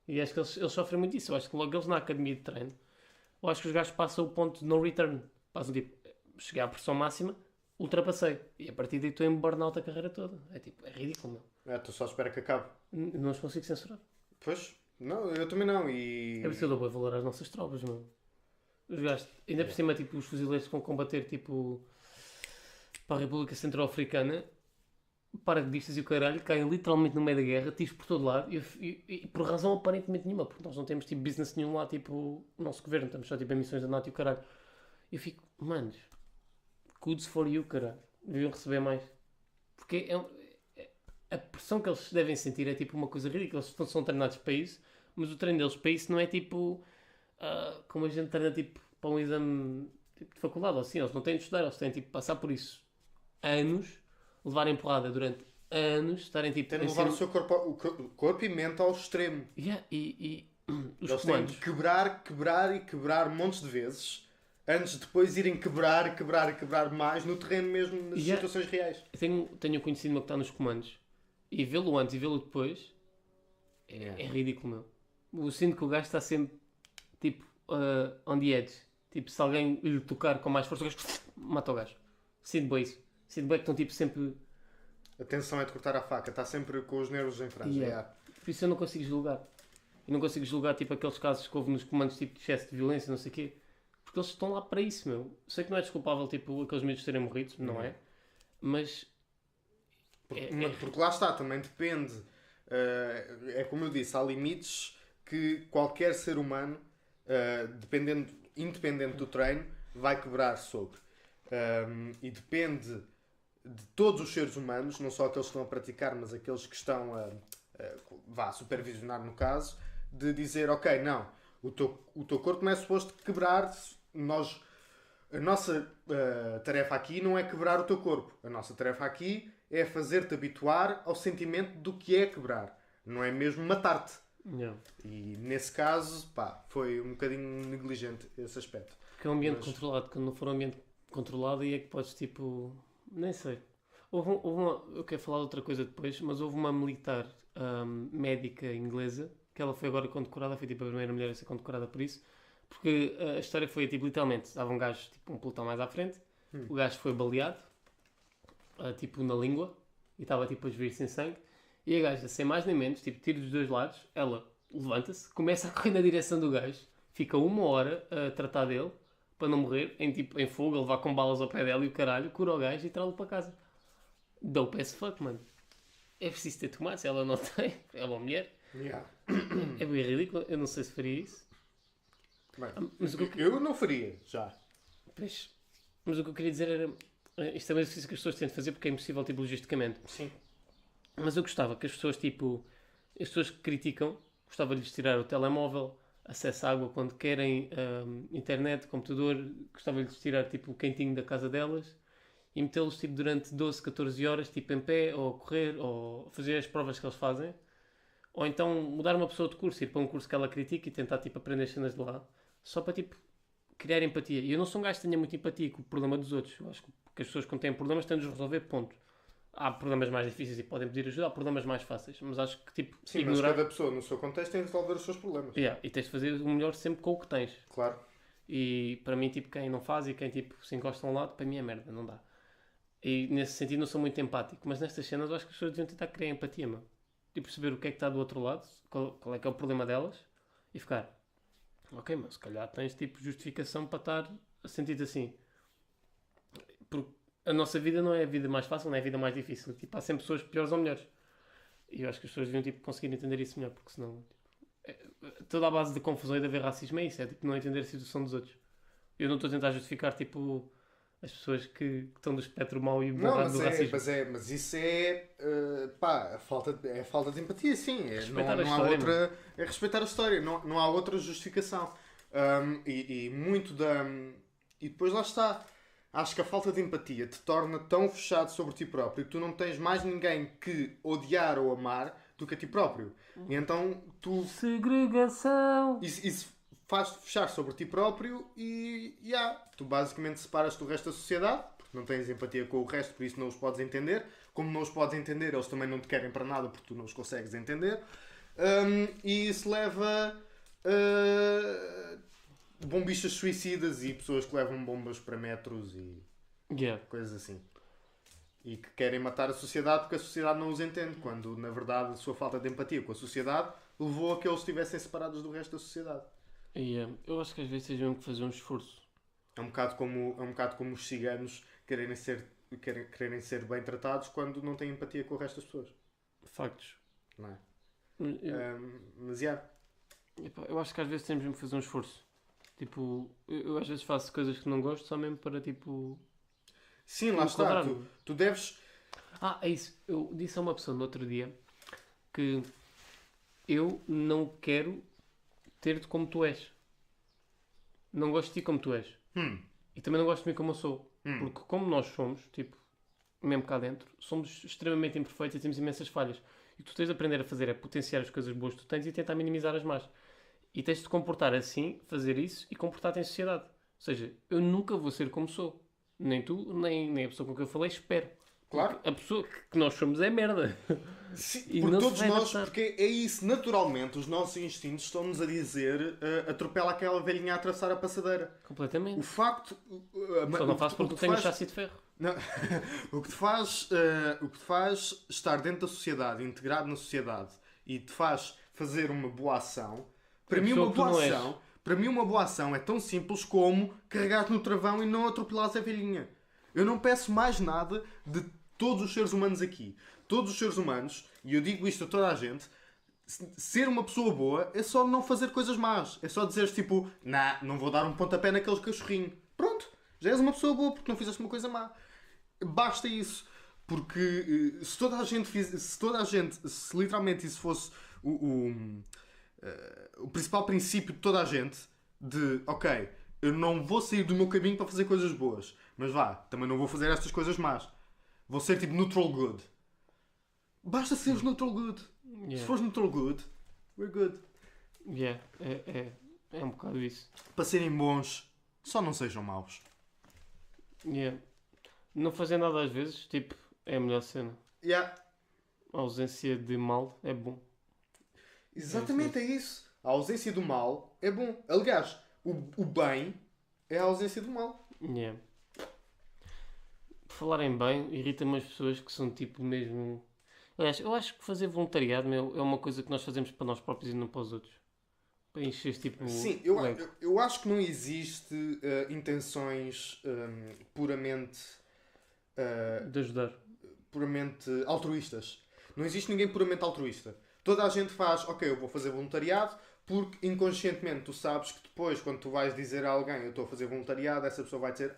E acho que eles sofrem muito isso. Eu acho que logo eles na academia de treino, eu acho que os gajos passam o ponto de no return. Passam tipo, cheguei à pressão máxima, ultrapassei. E a partir daí estou em burnout a carreira toda. É tipo, é ridículo, meu. Tu só espera que acabe. Não os consigo censurar. Pois, não, eu também não. E... É por isso que eu dou bom valor às nossas tropas, meu. Os gajos, ainda por cima, tipo, os fuzileiros que vão combater, tipo, para a República Centro-Africana, paraquedistas e o caralho, caem literalmente no meio da guerra, tiros por todo lado, e por razão aparentemente nenhuma, porque nós não temos, tipo, business nenhum lá, tipo, o nosso governo, estamos só, tipo, em missões da NATO e o caralho. Eu fico, manos, kudos for you, caralho. Deviam receber mais. Porque a pressão que eles devem sentir é tipo uma coisa ridícula. Eles são treinados para isso, mas o treino deles para isso não é tipo como a gente treina tipo, para um exame tipo, de faculdade ou assim. Eles não têm de estudar, eles têm tipo, de passar por isso anos, levarem porrada durante anos, estarem tipo. Têm de levar o seu corpo e mente ao extremo. E Os Eles comandos. têm de quebrar montes de vezes antes de depois irem quebrar mais no terreno mesmo, nas situações reais. Eu tenho conhecido meu que está nos comandos e vê-lo antes e vê-lo depois é ridículo, meu. Eu sinto que o gajo está sempre tipo on the edge. Tipo, se alguém lhe tocar com mais força, o gajo mata o gajo. Sinto bem isso. Sinto bem que estão tipo sempre. A tensão é de cortar a faca, está sempre com os nervos em franja. Por isso eu não consigo julgar. E não consigo julgar tipo aqueles casos que houve nos comandos tipo de excesso de violência, não sei o quê. Porque eles estão lá para isso, meu. Sei que não é desculpável tipo aqueles miúdos terem morrido, não é? Mas Porque lá está, também depende. É como eu disse, há limites que qualquer ser humano, independente do treino, vai quebrar sobre. E depende de todos os seres humanos, não só aqueles que estão a praticar, mas aqueles que estão a supervisionar no caso, de dizer, ok, não, o teu corpo não é suposto quebrar. A nossa tarefa aqui não é quebrar o teu corpo. A nossa tarefa aqui é fazer-te habituar ao sentimento do que é quebrar. Não é mesmo matar-te. Yeah. E nesse caso, pá, foi um bocadinho negligente esse aspecto. Porque é um ambiente controlado. Quando não for um ambiente controlado, aí é que podes tipo. Nem sei. Eu quero falar de outra coisa depois, mas houve uma militar médica inglesa que ela foi agora condecorada, foi tipo a primeira mulher a ser condecorada por isso. Porque a história foi tipo literalmente: estava um gajo, tipo um pelotão mais à frente, o gajo foi baleado, tipo na língua, e estava tipo a esvair-se em sangue. E a gaja, sem mais nem menos, tipo, tiro dos dois lados, ela levanta-se, começa a correr na direção do gajo, fica 1 hora a tratar dele, para não morrer, em fogo, a levar com balas ao pé dela e o caralho, cura o gajo e traz-lo para casa. Dope as fuck, mano. É preciso ter tomate, se ela não tem, é uma mulher. Yeah. É bem ridículo, eu não sei se faria isso. Bem, Mas eu não faria, já. Mas o que eu queria dizer era, isto é um exercício que as pessoas têm de fazer porque é impossível, tipo, logisticamente. Sim. Mas eu gostava que as pessoas, tipo, as pessoas que criticam, gostava de lhes tirar o telemóvel, acesso à água quando querem, internet, computador, gostava de lhes tirar, tipo, o quentinho da casa delas e metê-los, tipo, durante 12, 14 horas, tipo, em pé, ou a correr, ou fazer as provas que eles fazem. Ou então mudar uma pessoa de curso, ir para um curso que ela critica e tentar, tipo, aprender as cenas de lá. Só para, tipo, criar empatia. E eu não sou um gajo que tenha muita empatia com o problema dos outros. Eu acho que as pessoas quando têm problemas têm de os resolver, ponto. Há problemas mais difíceis e podem pedir ajuda, há problemas mais fáceis. Mas acho que, tipo, Sim, ignorar... mas cada pessoa no seu contexto tem de resolver os seus problemas. Yeah, e tens de fazer o melhor sempre com o que tens. Claro. E para mim, tipo, quem não faz e quem, tipo, se encosta a um lado, para mim é merda, não dá. E nesse sentido não sou muito empático. Mas nestas cenas eu acho que as pessoas deviam tentar criar empatia, mano. E perceber o que é que está do outro lado, qual é que é o problema delas, e ficar... Ok, mas se calhar tens, tipo, justificação para estar a sentir-te assim. Porque a nossa vida não é a vida mais fácil, não é a vida mais difícil. Tipo, há sempre pessoas piores ou melhores. E eu acho que as pessoas deviam, tipo, conseguir entender isso melhor, porque senão... toda a base de confusão e de haver racismo é isso, é tipo não entender a situação dos outros. Eu não estou a tentar justificar, tipo, as pessoas que estão do espectro mau e borrado do racismo. Mas isso é, pá, a falta de empatia, sim. Respeitar Não a há história, outra, é respeitar a história, não há outra justificação. E muito da... E depois lá está. Acho que a falta de empatia te torna tão fechado sobre ti próprio que tu não tens mais ninguém que odiar ou amar do que a ti próprio. E então tu... Segregação! Isso faz-te fechar sobre ti próprio e tu basicamente separas-te do resto da sociedade, porque não tens empatia com o resto, por isso não os podes entender. Como não os podes entender, eles também não te querem para nada porque tu não os consegues entender. E isso leva bombichas suicidas e pessoas que levam bombas para metros e coisas assim. E que querem matar a sociedade porque a sociedade não os entende, quando na verdade a sua falta de empatia com a sociedade levou a que eles estivessem separados do resto da sociedade. Eu acho que às vezes tens mesmo que fazer um esforço. É um bocado como os ciganos quererem ser bem tratados quando não têm empatia com o resto das pessoas. Factos. Não é? Mas eu acho que às vezes temos mesmo que fazer um esforço. Tipo, eu às vezes faço coisas que não gosto só mesmo para tipo... Sim, lá está. Tu deves... É isso. Eu disse a uma pessoa no outro dia que eu não quero ter-te como tu és. Não gosto de ti como tu és. E também não gosto de mim como eu sou. Porque como nós somos, tipo, mesmo cá dentro, somos extremamente imperfeitos e temos imensas falhas. E o que tu tens de aprender a fazer é potenciar as coisas boas que tu tens e tentar minimizar as más. E tens de te comportar assim, fazer isso e comportar-te em sociedade. Ou seja, eu nunca vou ser como sou. Nem tu, nem a pessoa com quem eu falei, espero. Claro. Porque a pessoa que nós somos é merda. Sim, E porque não se todos vai nós, adaptar. porque é isso, naturalmente, os nossos instintos estão-nos a dizer atropela aquela velhinha a atravessar a passadeira. Completamente. O facto. Só não faço porque tu tens um chassi de ferro. Não, o que te faz estar dentro da sociedade, integrado na sociedade e te faz fazer uma boa ação, para mim pessoa uma que tu boa não és. ação, para mim uma boa ação é tão simples como carregar no travão e não atropelares a velhinha. Eu não peço mais nada de todos os seres humanos aqui. Todos os seres humanos, e eu digo isto a toda a gente, ser uma pessoa boa é só não fazer coisas más. É só dizeres tipo, não vou dar um pontapé naquele cachorrinho. Pronto, já és uma pessoa boa porque não fizeste uma coisa má. Basta isso. Porque se toda a gente se literalmente isso fosse o principal princípio de toda a gente, de ok, eu não vou sair do meu caminho para fazer coisas boas, mas também não vou fazer estas coisas más. Vou ser tipo neutral good. Basta seres neutral good. Yeah. Se fores neutral good, we're good. Yeah. É um bocado isso. Para serem bons, só não sejam maus. Yeah. Não fazer nada às vezes, tipo, é a melhor cena. Yeah. A ausência de mal é bom. Exatamente, é isso. A ausência do mal é bom. Aliás, o bem é a ausência do mal. Yeah. Por falar em bem, irrita-me as pessoas que são tipo mesmo... Aliás, eu acho que fazer voluntariado é uma coisa que nós fazemos para nós próprios e não para os outros. Para encher tipo... Sim, o ego. eu acho que não existe intenções puramente De ajudar. puramente altruístas. Não existe ninguém puramente altruísta. Toda a gente faz, ok, eu vou fazer voluntariado, porque inconscientemente tu sabes que depois, quando tu vais dizer a alguém eu estou a fazer voluntariado, essa pessoa vai dizer,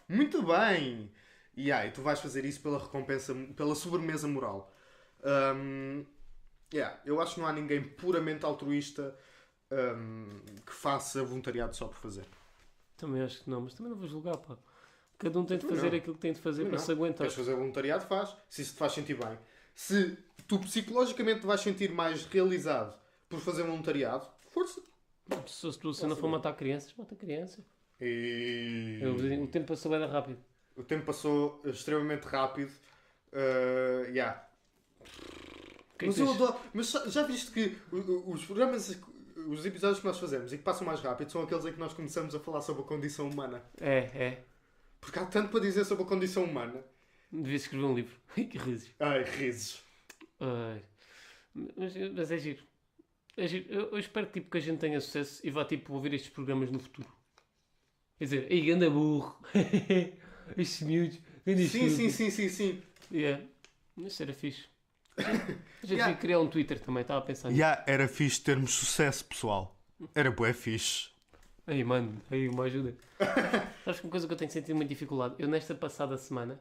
muito bem! E tu vais fazer isso pela recompensa, pela sobremesa moral. Eu acho que não há ninguém puramente altruísta que faça voluntariado só por fazer. Também acho que não, mas também não vou julgar, pá. Cada um tem de fazer não. aquilo que tem de fazer para Não. se aguentar. Queres fazer voluntariado, faz. Se isso te faz sentir bem. Se tu psicologicamente te vais sentir mais realizado por fazer voluntariado, força. Se a tua cena for matar crianças, mata crianças. E... O tempo passou bem rápido. O tempo passou extremamente rápido. Que Mas é que eu adoro. Mas já viste que os programas, os episódios que nós fazemos e que passam mais rápido são aqueles em que nós começamos a falar sobre a condição humana. É. Porque há tanto para dizer sobre a condição humana. Devia escrever um livro. Que risos. Ai, risos. Ai. Mas é giro. É giro. Eu espero tipo, que a gente tenha sucesso e vá tipo, ouvir estes programas no futuro. Quer dizer, ei, ganda burro. Estes miúdos. Sim. Yeah. Isso era fixe. A gente devia criar um Twitter também, estava a pensar nisso. Era fixe termos sucesso, pessoal. Era bué fixe. Aí, mano, aí uma ajuda. Sabes que uma coisa que eu tenho sentido muita dificuldade? Eu nesta passada semana,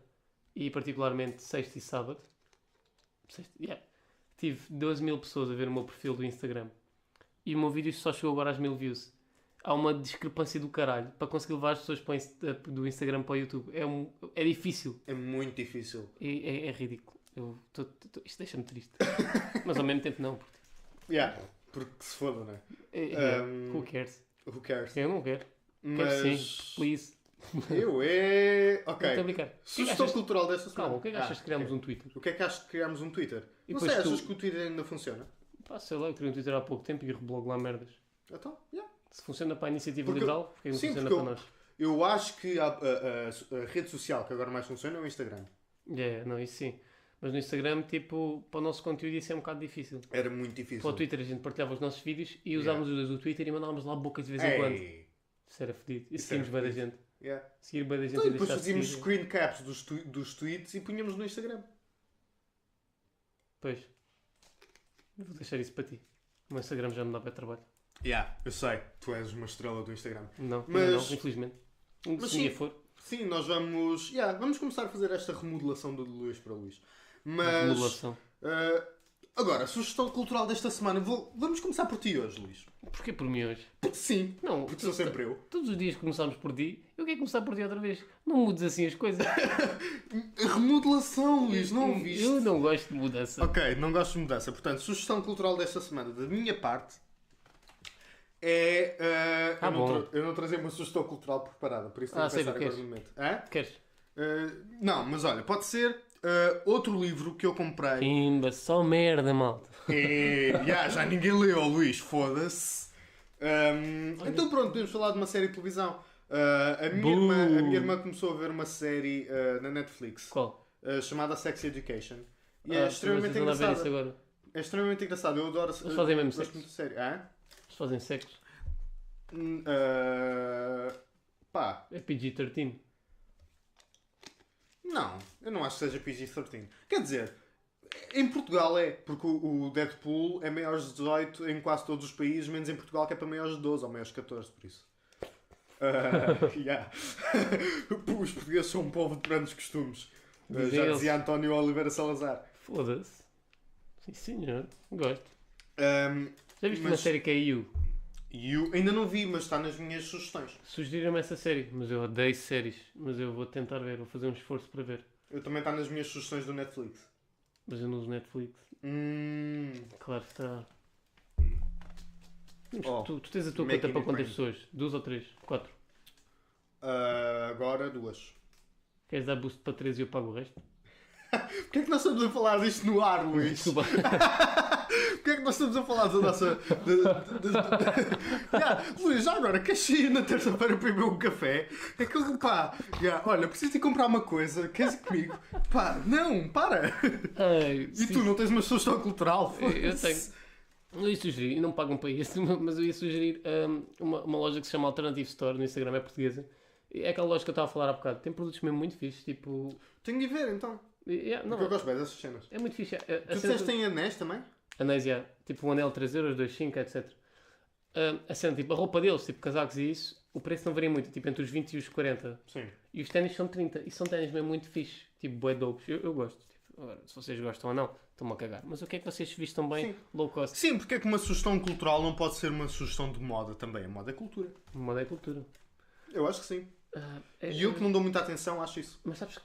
e particularmente sexta e sábado, tive 12 mil pessoas a ver o meu perfil do Instagram. E o meu vídeo só chegou agora às 1000 views. Há uma discrepância do caralho para conseguir levar as pessoas do Instagram para o YouTube. É difícil. É muito difícil. É ridículo. Isto deixa-me triste. Mas ao mesmo tempo não. Porque se foda, não é? Who cares? Who cares? Eu não quero. Mas... Quero sim. Please. Ok. Estou a brincar. Sugestão cultural desta semana. Calma, o que é que achas de criarmos um Twitter? O que é que achas de criarmos um Twitter? E Não depois sei, tu- achas que o Twitter ainda funciona? Pá, sei lá, eu criei um Twitter há pouco tempo e reblogo lá merdas. Então, Se funciona para a iniciativa Porque- liberal, porque não sim, funciona porque para nós. Eu acho que a rede social que agora mais funciona é o Instagram. Não, isso sim. Mas no Instagram, tipo, para o nosso conteúdo isso é um bocado difícil. Era muito difícil. Para o Twitter a gente partilhava os nossos vídeos e usávamos os dois do Twitter e mandávamos lá bocas de vez em quando. Ei. Isso era fedido. E Isso seguimos era bem da gente. Yeah. Seguir bem da gente Então, e depois deixar de fazíamos seguir. screen caps dos tweets e punhamos no Instagram. Pois. Eu vou deixar isso para ti. O meu Instagram já me dá bem trabalho. Eu sei, tu és uma estrela do Instagram. Não, Mas- ainda não, infelizmente. Se um sim. dia for, Sim, nós vamos começar a fazer esta remodelação do Luís para Luís. uma Mas remodelação. agora, sugestão cultural desta semana. Vamos começar por ti hoje, Luís. Porquê por mim hoje? Porque sim, Não, porque sou sempre eu. todos os dias começamos por ti. Eu quero começar por ti outra vez. Não mudes assim as coisas. Remodelação, Luís, não ouviste? Eu não gosto de mudança. Ok, não gosto de mudança. Portanto, sugestão cultural desta semana, da minha parte, Eu não trazia uma sugestão cultural preparada, por isso tenho que sei pensar o que agora no momento. Hã? Queres? Não, mas olha, pode ser outro livro que eu comprei. Pimba, só merda, malta. Já ninguém leu, Luís, foda-se. Então pronto, podemos falar de uma série de televisão. A minha irmã começou a ver uma série na Netflix. Qual? Chamada Sex Education. E é extremamente mas ver isso engraçada. agora. É extremamente engraçado. Eu adoro. Eles fazem mesmo gosto sexo? muito de série. Hã? Eles fazem sexo. Pá, É PG-13. não, eu não acho que seja PG-13. Quer dizer, em Portugal é, porque o Deadpool é maiores de 18 em quase todos os países, menos em Portugal que é para maiores de 12 ou maiores de 14, por isso. Os portugueses são um povo de grandes costumes. Já dizia António Oliveira Salazar. Foda-se. Sim, senhor. Gosto. Um, Já viste uma mas- série que é You? E eu ainda não vi, mas está nas minhas sugestões. Sugeriram-me essa série, mas eu odeio séries. Mas eu vou tentar ver, vou fazer um esforço para ver. Eu também está nas minhas sugestões do Netflix. Mas eu não uso Netflix. Claro que está. Mas Oh, tu tens a tua making conta para it quantas rain. pessoas? 2 ou 3? 4? Agora 2. Queres dar boost para 3 e eu pago o resto? Porquê é que nós estamos a falar disto no ar, Luís? Desculpa. Porquê é que nós estamos a falar da nossa. Luís, já agora, queres sair na terça-feira para ir beber um café? É que eu, pá, olha, preciso de comprar uma coisa, queres ir comigo? Pá, não, para! Ai, E tu não tens uma sugestão cultural? Eu tenho. Eu ia sugerir, e não pagam para isso, mas eu ia sugerir uma loja que se chama Alternative Store no Instagram, é portuguesa. É aquela loja que eu estava a falar há bocado. Tem produtos mesmo muito fixes, tipo. Tenho de ir ver então. Não, Porque eu gosto bem dessas cenas. é muito fixe. Tu disseste que tem anéis também? Anéis, tipo um anel 3€, 2,5€, etc. A cena, tipo, a roupa deles, tipo casacos e isso, o preço não varia muito, tipo entre os 20 e os 40. Sim. E os ténis são 30. E são ténis mesmo muito fixe, tipo bué dopes. Eu gosto. Tipo, agora, se vocês gostam ou não, estão-me a cagar. Mas o que é que vocês vistam bem? Sim. Low cost. Sim, porque é que uma sugestão cultural não pode ser uma sugestão de moda também? A moda é cultura. Moda é cultura. Eu acho que sim. É- E eu que não dou muita atenção, acho isso. Mas sabes que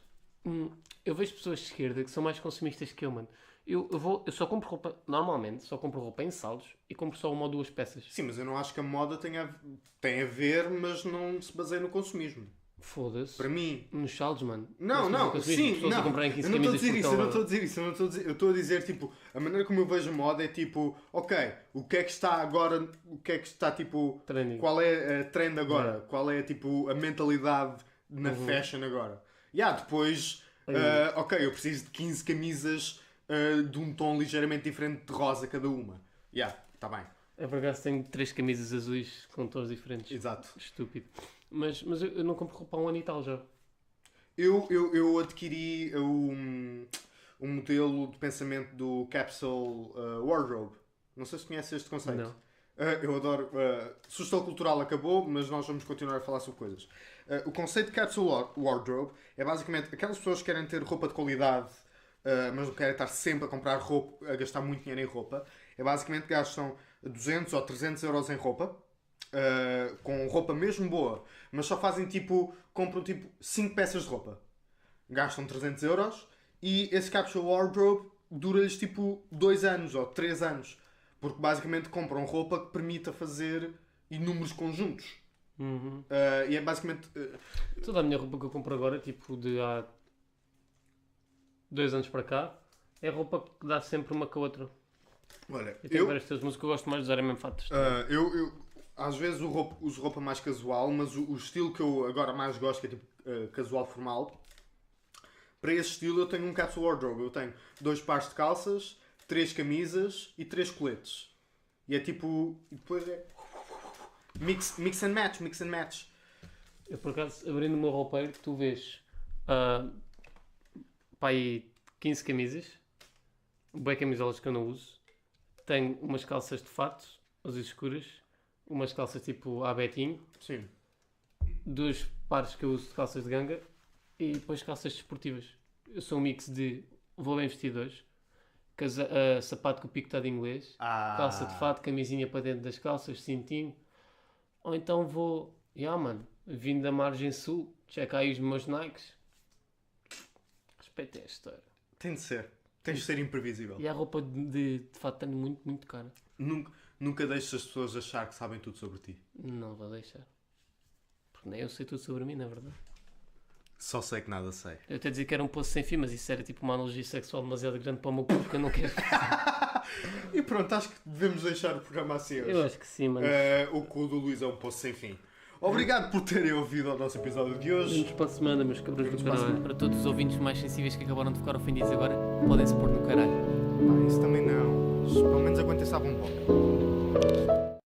eu vejo pessoas de esquerda que são mais consumistas que eu, mano. Eu só compro roupa, normalmente, só compro roupa em saldos e compro só uma ou duas peças. Sim, mas eu não acho que a moda tem a ver, mas não se baseia no consumismo. Foda-se. Para mim. Nos saldos, mano. Não, não, Consumismo, sim, pessoas a não. comprarem 15 Eu não estou a camisas dizer isso, porque eu não estão estou a dizer isso, eu não estou a dizer, eu estou a dizer, tipo, a maneira como eu vejo a moda é tipo, ok, o que é que está agora, o que é que está, tipo, Trending. qual é a trend agora, Yeah. qual é, tipo, a mentalidade na fashion agora. Depois, ok, eu preciso de 15 camisas de um tom ligeiramente diferente de rosa cada uma. Está bem. É por acaso tenho 3 camisas azuis com tons diferentes. Exato. Estúpido. Mas eu não compro roupa há um ano e tal já. Eu adquiri um modelo de pensamento do Capsule Wardrobe. Não sei se conheces este conceito. Não. Eu adoro. Sugestão cultural acabou, mas nós vamos continuar a falar sobre coisas. O conceito de Capsule Wardrobe é basicamente aquelas pessoas que querem ter roupa de qualidade, mas não querem estar sempre a comprar roupa, a gastar muito dinheiro em roupa. É basicamente gastam 200 ou 300 euros em roupa. Com roupa mesmo boa, mas só fazem tipo, compram tipo 5 peças de roupa, gastam 300 euros e esse Capsule Wardrobe dura-lhes tipo 2 anos ou 3 anos, porque basicamente compram roupa que permita fazer inúmeros conjuntos. E é basicamente Toda a minha roupa que eu compro agora, tipo de há 2 anos para cá, é roupa que dá sempre uma com a outra. olha, Eu tenho várias vezes, mas o que eu gosto mais de usar é mesmo fatos. eu às vezes uso roupa mais casual, mas o estilo que eu agora mais gosto, que é tipo casual formal, para esse estilo eu tenho um Capsule Wardrobe. Eu tenho 2 pares de calças, 3 camisas e 3 coletes. E é tipo. E depois é. Mix and match, mix and match. Eu por acaso, abrindo o meu roupeiro, tu vês pá, aí 15 camisas, bem camisolas que eu não uso, tenho umas calças de fato, azuis escuras, umas calças tipo à Betinho, Sim. 2 pares que eu uso de calças de ganga e depois calças desportivas. Eu sou um mix de vou bem vestido hoje, sapato com o pico todo em inglês, calça de fato, camisinha para dentro das calças, cintinho. Ou então vou, mano, vindo da margem sul, checa aí os meus Nikes. Respeita a história. Tem de ser. Tens de ser imprevisível. E a roupa de fato tenho muito, muito cara. nunca deixes as pessoas achar que sabem tudo sobre ti. Não vou deixar. Porque nem eu sei tudo sobre mim, na verdade. Só sei que nada sei. Eu até dizia que era um poço sem fim, mas isso era tipo uma analogia sexual demasiado grande para o meu corpo que eu não quero. E pronto, acho que devemos deixar o programa assim hoje. Eu acho que sim, mano. O cu do Luís é um poço sem fim. Obrigado por terem ouvido o nosso episódio de hoje. Vemos para a semana, meus cabros do caralho. Para todos os ouvintes mais sensíveis que acabaram de ficar ofendidos agora, podem-se pôr no caralho. Isso também não. Mas pelo menos aguentem-se à bomboca.